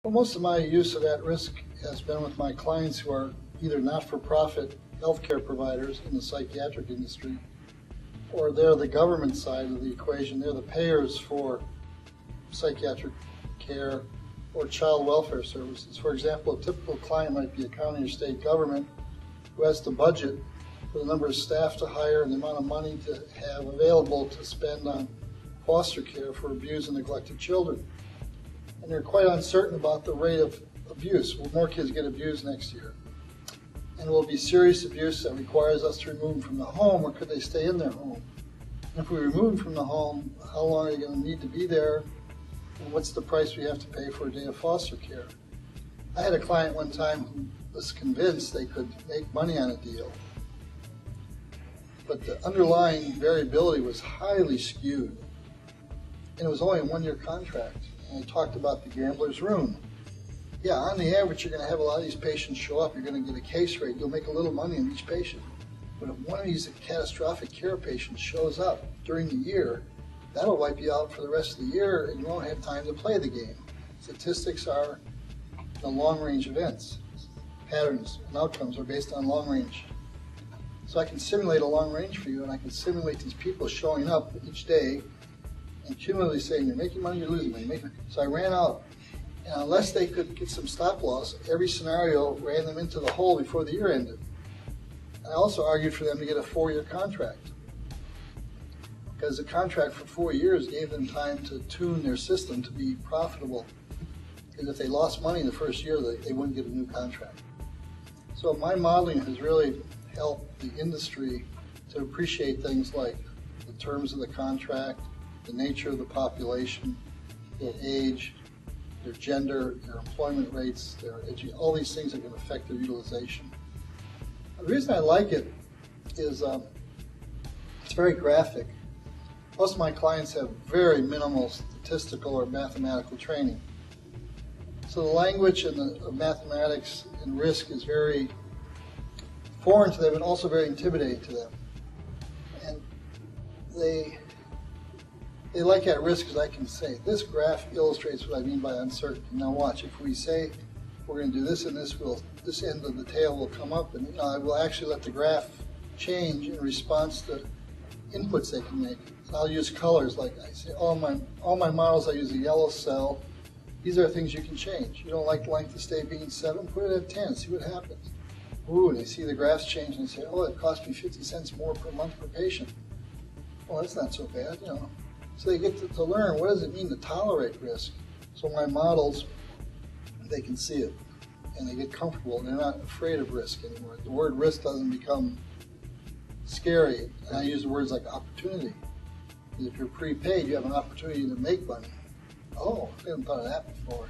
Well, most of my use of at-risk has been with my clients who are either not-for-profit healthcare providers in the psychiatric industry, or they're the government side of the equation. They're the payers for psychiatric care or child welfare services. For example, a typical client might be a county or state government who has to budget for the number of staff to hire and the amount of money to have available to spend on foster care for abused and neglected children. And they're quite uncertain about the rate of abuse. Will more kids get abused next year? And will it be serious abuse that requires us to remove them from the home, or could they stay in their home? And if we remove them from the home, how long are they going to need to be there? And what's the price we have to pay for a day of foster care? I had a client one time who was convinced they could make money on a deal, but the underlying variability was highly skewed. And it was only a one-year contract. And I talked about the gambler's room. Yeah, on the average, you're going to have a lot of these patients show up. You're going to get a case rate. You'll make a little money on each patient. But if one of these catastrophic care patients shows up during the year, that'll wipe you out for the rest of the year, and you won't have time to play the game. Statistics are the long-range events. Patterns and outcomes are based on long-range. So I can simulate a long range for you, and I can simulate these people showing up each day and cumulatively saying, you're making money, you're losing money. So I ran out. And unless they could get some stop loss, every scenario ran them into the hole before the year ended. I also argued for them to get a 4-year contract, because the contract for 4 years gave them time to tune their system to be profitable. Because if they lost money in the first year, they wouldn't get a new contract. So my modeling has really helped the industry to appreciate things like the terms of the contract, the nature of the population, their age, their gender, their employment rates, all these things that can affect their utilization. The reason I like it is it's very graphic. Most of my clients have very minimal statistical or mathematical training. So the language and the mathematics and risk is very foreign to them and also very intimidating to them. And they like at risk because I can say, this graph illustrates what I mean by uncertainty. Now watch, if we say we're going to do this and this, this end of the tail will come up, and I will actually let the graph change in response to inputs they can make. So I'll use colors, like I say, all my models I use a yellow cell. These are things you can change. You don't like the length of stay being 7, put it at 10, see what happens. Ooh, and they see the graphs change and they say, oh, it cost me 50 cents more per month per patient. Well, that's not so bad, you know. So they get to learn, what does it mean to tolerate risk? So my models, they can see it, and they get comfortable. They're not afraid of risk anymore. The word risk doesn't become scary. And I use words like opportunity. If you're prepaid, you have an opportunity to make money. Oh, I haven't thought of that before.